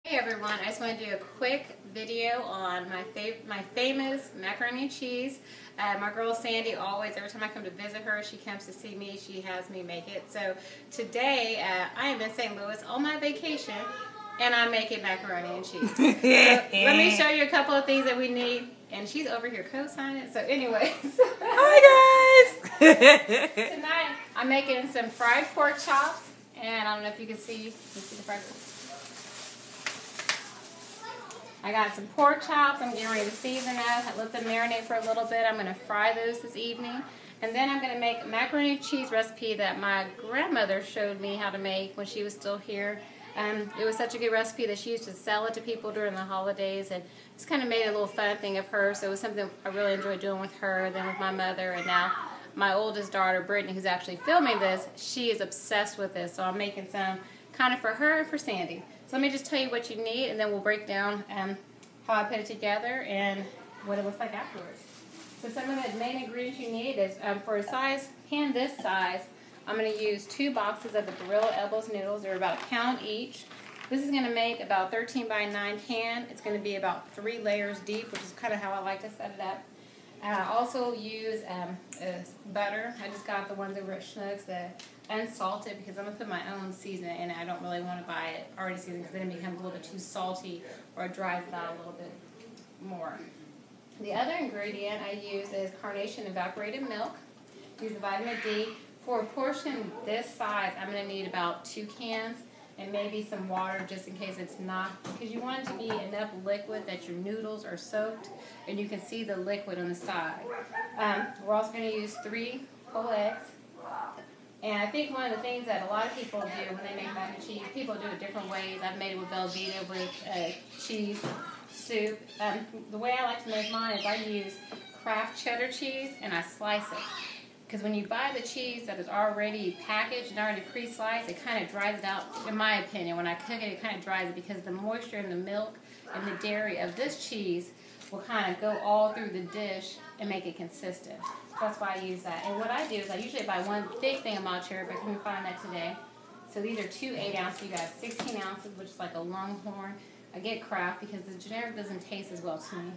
Hey everyone, I just want to do a quick video on my famous macaroni and cheese. My girl Sandy always, every time I come to visit her, she comes to see me, she has me make it. So today, I am in St. Louis on my vacation, and I'm making macaroni and cheese. So let me show you a couple of things that we need, and she's over here co-signing. So anyways. Hi guys! Tonight, I'm making some fried pork chops, and I don't know if you can see the fried pork. I got some pork chops. I'm getting ready to season them. I let them marinate for a little bit. I'm going to fry those this evening. And then I'm going to make a macaroni and cheese recipe that my grandmother showed me how to make when she was still here. It was such a good recipe that she used to sell it to people during the holidays, and just kind of made a little fun thing of her. So it was something I really enjoyed doing with her, then with my mother, and now my oldest daughter, Brittany, who's actually filming this, she is obsessed with this. So I'm making some kind of for her and for Sandy. So let me just tell you what you need, and then we'll break down how I put it together and what it looks like afterwards. So some of the main ingredients you need is, for a pan this size, I'm going to use 2 boxes of the Barilla Elbows noodles. They're about a pound each. This is going to make about 13 by 9 pan. It's going to be about 3 layers deep, which is kind of how I like to set it up. I also use butter. I just got the ones over at Schnucks, the unsalted, because I'm going to put my own seasoning in it. I don't really want to buy it already seasoned because then it becomes a little bit too salty, or it dries it out a little bit more. The other ingredient I use is Carnation evaporated milk. Use the vitamin D. For a portion this size, I'm going to need about 2 cans and maybe some water just in case it's not, because you want it to be enough liquid that your noodles are soaked and you can see the liquid on the side. We're also going to use 3 whole eggs. And I think one of the things that a lot of people do when they make mac and cheese, people do it different ways. I've made it with Velveeta, with cheese soup. The way I like to make mine is I use Kraft cheddar cheese and I slice it. Because when you buy the cheese that is already packaged and already pre-sliced, it kind of dries it out, in my opinion. When I cook it, it kind of dries it because the moisture in the milk and the dairy of this cheese will kind of go all through the dish and make it consistent. That's why I use that. And what I do is I usually buy 1 big thing of mozzarella cherry, but I couldn't find that today. So these are 2 8-ounces. You got 16 ounces, which is like a Longhorn. I get Kraft because the generic doesn't taste as well to me.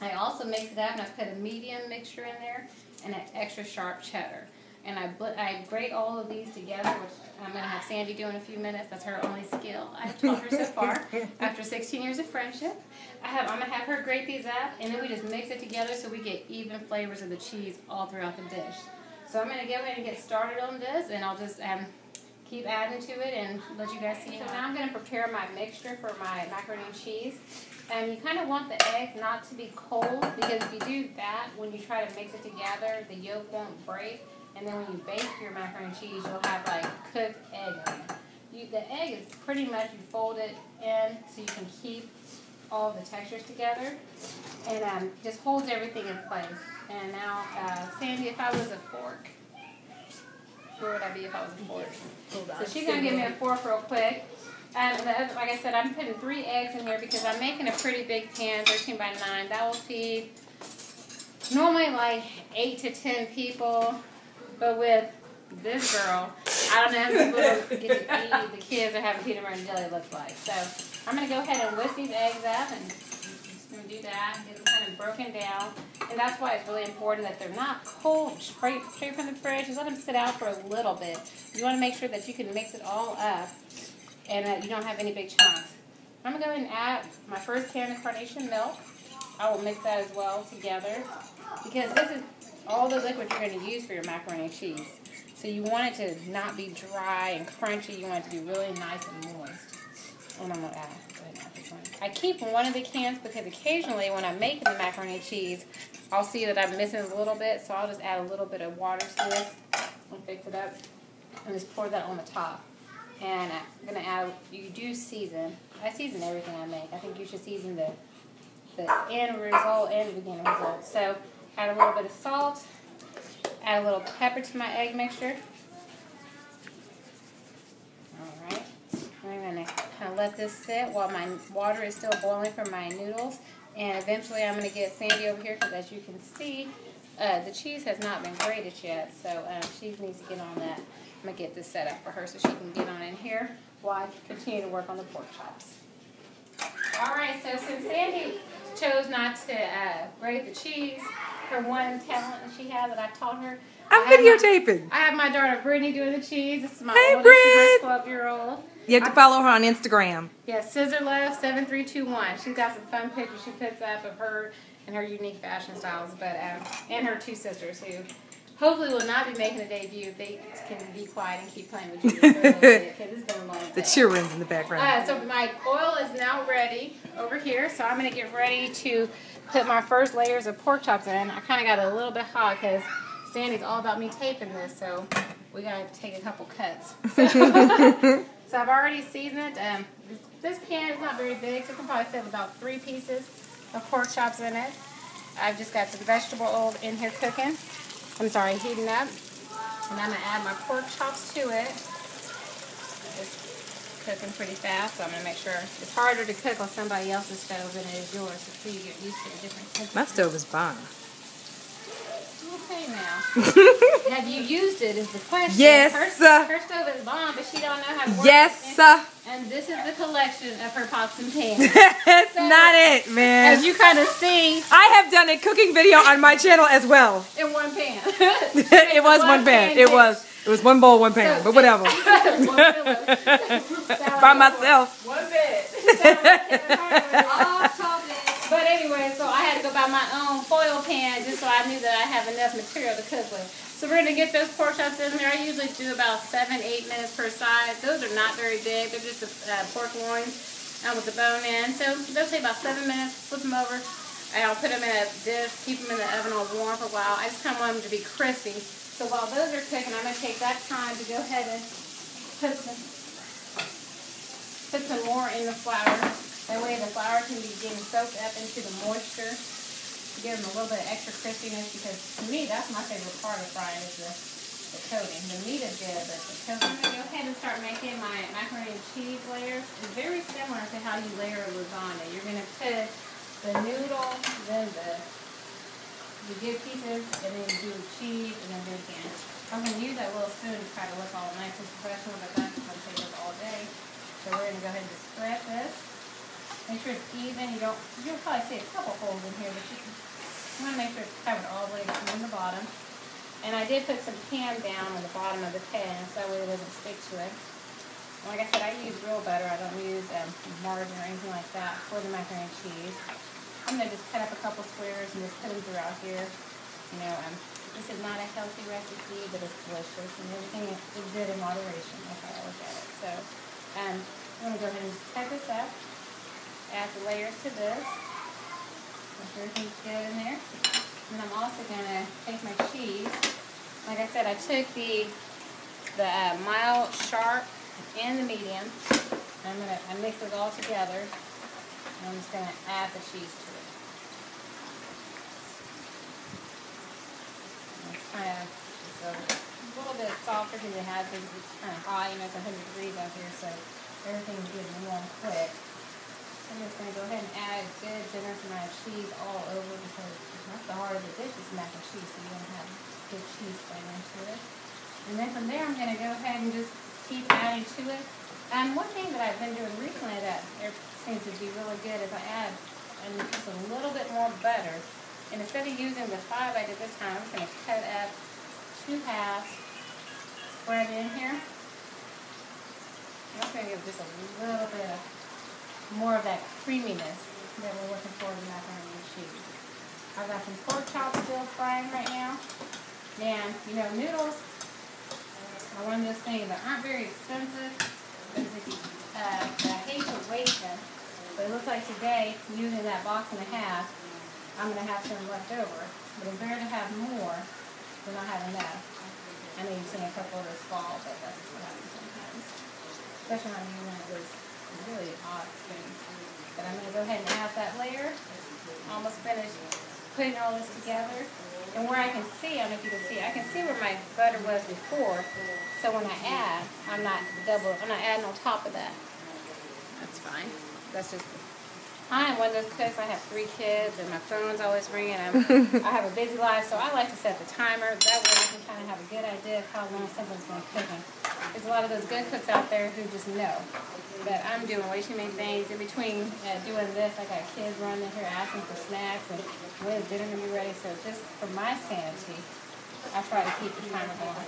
I also mix it up and I put a medium mixture in there and an extra sharp cheddar. And I grate all of these together, which I'm going to have Sandy do in a few minutes. That's her only skill I've taught her so far after 16 years of friendship. I'm going to have her grate these up, and then we just mix it together so we get even flavors of the cheese all throughout the dish. So I'm going to go ahead and get started on this, and I'll just keep adding to it and let you guys see. So now I'm going to prepare my mixture for my macaroni and cheese. And you kind of want the eggs not to be cold, because if you do that, when you try to mix it together, the yolk won't break. And then when you bake your macaroni and cheese, you'll have like cooked egg on it. The egg is pretty much, you fold it in so you can keep all the textures together. And just holds everything in place. And now, Sandy, if I was a fork, where would I be if I was a fork? So she's going to give me a fork real quick. And like I said, I'm putting 3 eggs in here because I'm making a pretty big pan, 13 by 9. That will feed normally like 8 to 10 people. But with this girl, I don't know how people get to eat the kids or have peanut butter and jelly looks like. So I'm going to go ahead and whisk these eggs up, and just going to do that, get them kind of broken down. And that's why it's really important that they're not cold, straight from the fridge. Just let them sit out for a little bit. You want to make sure that you can mix it all up and that you don't have any big chunks. I'm going to go ahead and add my first can of Carnation milk. I will mix that as well together, because this is all the liquid you're going to use for your macaroni and cheese. So you want it to not be dry and crunchy. You want it to be really nice and moist. And I'm going to add this one. I keep one of the cans because occasionally when I'm making the macaroni and cheese, I'll see that I'm missing a little bit. So I'll just add a little bit of water to this and fix it up and just pour that on the top. And I'm going to add, you do season. I season everything I make. I think you should season the end result and the beginning result. So add a little bit of salt, add a little pepper to my egg mixture. Alright, I'm going to kind of let this sit while my water is still boiling for my noodles. And eventually I'm going to get Sandy over here, because as you can see, the cheese has not been grated yet. So she needs to get on that. I'm going to get this set up for her so she can get on in here while I continue to work on the pork chops. Alright, so since Sandy chose not to grate the cheese, her one talent that she has that I taught her. I'm videotaping. I have my daughter Brittany doing the cheese. This is my Hey, oldest, she's Britt. my 12-year-old. You have to follow her on Instagram. Yeah, ScissorLove7321. She's got some fun pictures she puts up of her and her unique fashion styles, but and her two sisters who hopefully will not be making a debut if they can be quiet and keep playing with you for a little bit, because it's been a long day. The children's in the background. So my oil is now ready over here, so I'm going to get ready to put my first layers of pork chops in. I kind of got it a little bit hot because Sandy's all about me taping this, so we got to take a couple cuts. So I've already seasoned it. This pan is not very big, so it can probably fit about 3 pieces of pork chops in it. I've just got some vegetable oil in here cooking. I'm sorry, heating up. And I'm going to add my pork chops to it. It's cooking pretty fast, so I'm going to make sure. It's harder to cook on somebody else's stove than it is yours, so you get used to a different temperature. My stove is fine. Okay now. Have you used it is the question. Yes. Her stove is bomb, but she don't know how to work Yes. it. And this is the collection of her pots and pans. That's So, not it, man. As you kind of see, I have done a cooking video on my channel as well. in one pan. It was one pan. It was one bowl, one pan, but whatever. One pillow. By myself. One bed. But anyway, so I had to go buy my own foil pan just so I knew that I have enough material to cook with. So we're going to get those pork chops in there. I usually do about 7-8 minutes per side. Those are not very big. They're just pork loins with the bone in. So they'll take about 7 minutes. Flip them over. And I'll put them in a dish, keep them in the oven all warm for a while. I just kind of want them to be crispy. So while those are cooking, I'm going to take that time to go ahead and put some more in the flour. That way the flour can be getting soaked up into the moisture to give them a little bit of extra crispiness, because to me that's my favorite part of frying is the coating. The meat is good, but the coating. I'm going to go ahead and start making my macaroni and cheese layers. It's very similar to how you layer a lasagna. You're going to put the noodle, then the good pieces, and then you do the cheese, and then do it again. I'm going to use that little spoon to try to look all nice and professional, but that's going to take us all day. So we're going to go ahead and just spread this. Make sure it's even. You'll probably see a couple holes in here, but you want to make sure it's covered all the way from the bottom. And I did put some pan down on the bottom of the pan, so that way it doesn't stick to it. Like I said, I use real butter. I don't use margarine or anything like that for the macaroni and cheese. I'm going to just cut up a couple squares and just put them throughout here. You know, this is not a healthy recipe, but it's delicious, and everything is good in moderation. That's how I look at it. So I'm going to go ahead and cut this up. Add the layers to this. Make sure everything's good in there. And I'm also going to take my cheese. Like I said, I took the mild, sharp, and the medium. I mix it all together. And I'm just going to add the cheese to it. And it's kind of a little bit softer because it's kind of hot. You know, it's 100 degrees out here, so everything's getting warm quick. I'm just going to go ahead and add a good generous amount of cheese all over, because that's the heart of the dish is mac and cheese, so you're going to have good cheese flavor into it. And then from there, I'm going to go ahead and just keep adding to it. One thing that I've been doing recently that seems to be really good is I add just a little bit more butter. And instead of using the 5 I did this time, I'm just going to cut up 2 halves, spread it in here. I'm going to give just a little bit of more of that creaminess that we're looking for in macaroni and cheese. I've got some pork chops still frying right now. And, you know, noodles are one of those things that aren't very expensive. I hate to waste them, but it looks like today, using that box and a half, I'm going to have some left over. But it's better to have more than not have enough. I know you've seen a couple of those fall, but that's just what happens sometimes. Especially when you want this really hot spoon. But I'm going to go ahead and add that layer. Almost finished putting all this together. And where I can see, I don't know if you can see, I can see where my butter was before. So when I add, I'm not adding on top of that. That's fine. That's just, I'm one of those cooks. I have 3 kids and my phone's always ringing. I have a busy life, so I like to set the timer. That way I can kind of have a good idea of how long something's going to cook. there's a lot of those good cooks out there who just know that I'm doing way too many things. In between doing this, I got kids running here asking for snacks and when is dinner gonna be ready. So just for my sanity, I try to keep the timer going.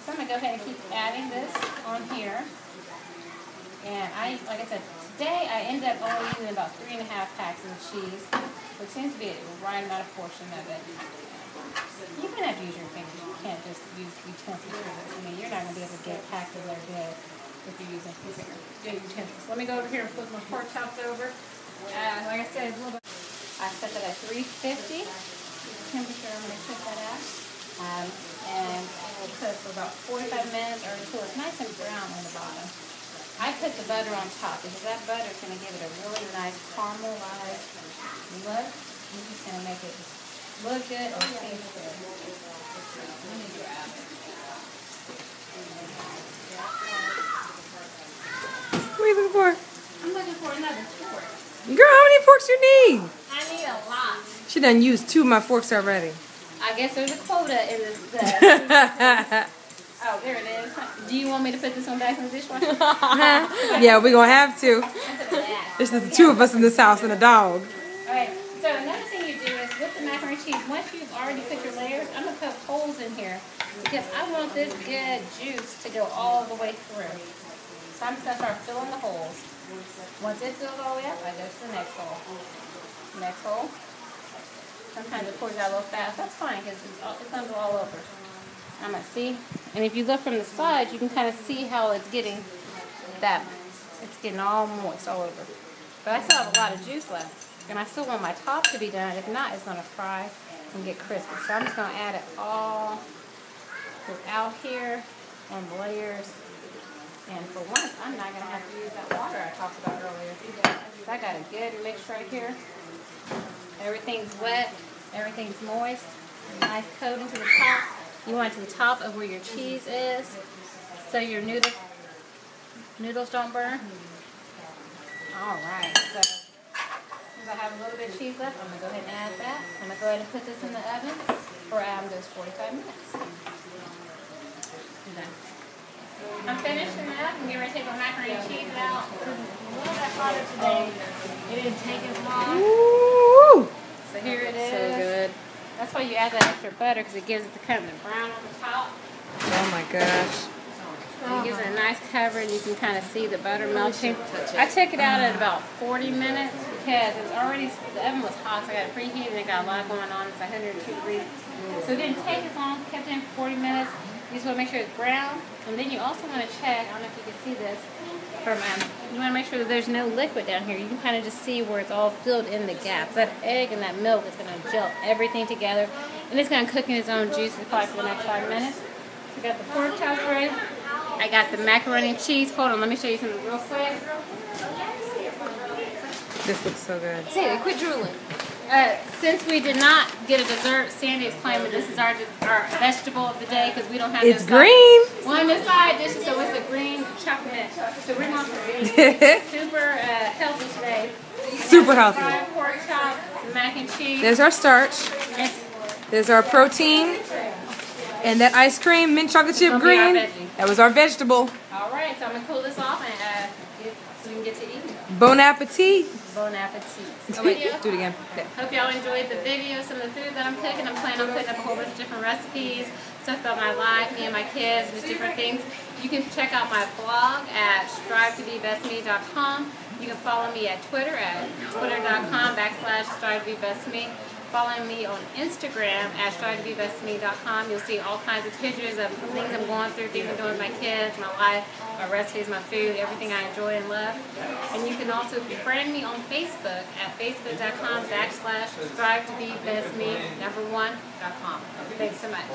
So I'm gonna go ahead and keep adding this on here. And like I said, today I ended up only using about 3.5 packs of cheese, which seems to be the right amount of portion of it. You can have to use your fingers. You can't just use utensils for this. I mean, you're not going to be able to get packed in there good if you're using utensils. Let me go over here and flip my pork chops over. Like I said, it's a little bit. I set that at 350 temperature. I'm going to cook that out. And it will cook for about 45 minutes or until it's nice and brown on the bottom. I put the butter on top because that butter is going to give it a really nice caramelized look. It's just going to make it look good and taste good. Let me grab it. What are you looking for? I'm looking for another fork. Girl, how many forks you need? I need a lot. She done used 2 of my forks already. I guess there's a quota in this. Oh, there it is. Do you want me to put this one back in the dishwasher? Yeah, we're going to have to. There's just the 2 of us in this house and a dog. Alright, so another thing you do is with the macaroni and cheese, once you've already put your layers, I'm going to put holes in here because I want this good juice to go all the way through. So I'm just going to start filling the holes. Once it fills all the way up, I go to the next hole. Next hole. Sometimes it pours out a little fast. That's fine because it's going to go all over. I'm going to see. And if you look from the side, you can kind of see how it's getting all moist all over. But I still have a lot of juice left. And I still want my top to be done. If not, it's going to fry and get crispy. So I'm just going to add it all throughout here on the layers. And for once, I'm not going to have to use that water I talked about earlier. So I got a good mix right here. Everything's wet. Everything's moist. Nice coating to the top. You want it to the top of where your cheese is so your noodles don't burn. Alright, so since I have a little bit of cheese left, I'm going to go ahead and add that. I'm going to go ahead and put this in the oven for those 45 minutes. Done. I'm finishing that. I'm getting ready to take my macaroni and cheese out. This is a little bit hotter today. It didn't take as long. Ooh. So here it is. So good. That's why you add that extra butter because it gives it the kind of brown on the top. Oh my gosh. It gives it a nice cover and you can kind of see the butter melting. I took it out at about 40 minutes because it was already, the oven was hot, so I got it preheated and it got a lot going on. It's 102 degrees. So it didn't take as long, kept it in for 40 minutes. You just want to make sure it's brown. And then you also want to check, I don't know if you can see this, you want to make sure that there's no liquid down here. You can kind of just see where it's all filled in the gaps. That egg and that milk is going to gel everything together. And it's going to cook in its own juice probably for the next 5 minutes. So I got the pork chops ready. I got the macaroni and cheese. Hold on, let me show you something real quick. This looks so good. Say it, quit drooling. Since we did not get a dessert, Sandy is claiming this is our vegetable of the day because we don't have It's green. One side dish, so it's a green chocolate. So we're going to super healthy today. Super healthy. Fried pork chop, mac and cheese. There's our starch. There's our protein. And that ice cream, mint chocolate chip green. That was our vegetable. All right, so I'm going to cool this off and so we can get to eating. Bon appetit. Bon appetit. Oh, wait, do it again. Yeah. Hope y'all enjoyed the video, some of the food that I'm cooking. I'm planning on putting up a whole bunch of different recipes, stuff about my life, me and my kids, just different things. You can check out my blog at strivetobebestme.com. You can follow me at Twitter at twitter.com/strivetobebestme. Follow me on Instagram at strivetobebestme.com. You'll see all kinds of pictures of things I'm going through, things I'm doing with my kids, my life, my recipes, my food, everything I enjoy and love. And you can also friend me on Facebook at facebook.com/strivetobebestme1.com. Thanks so much.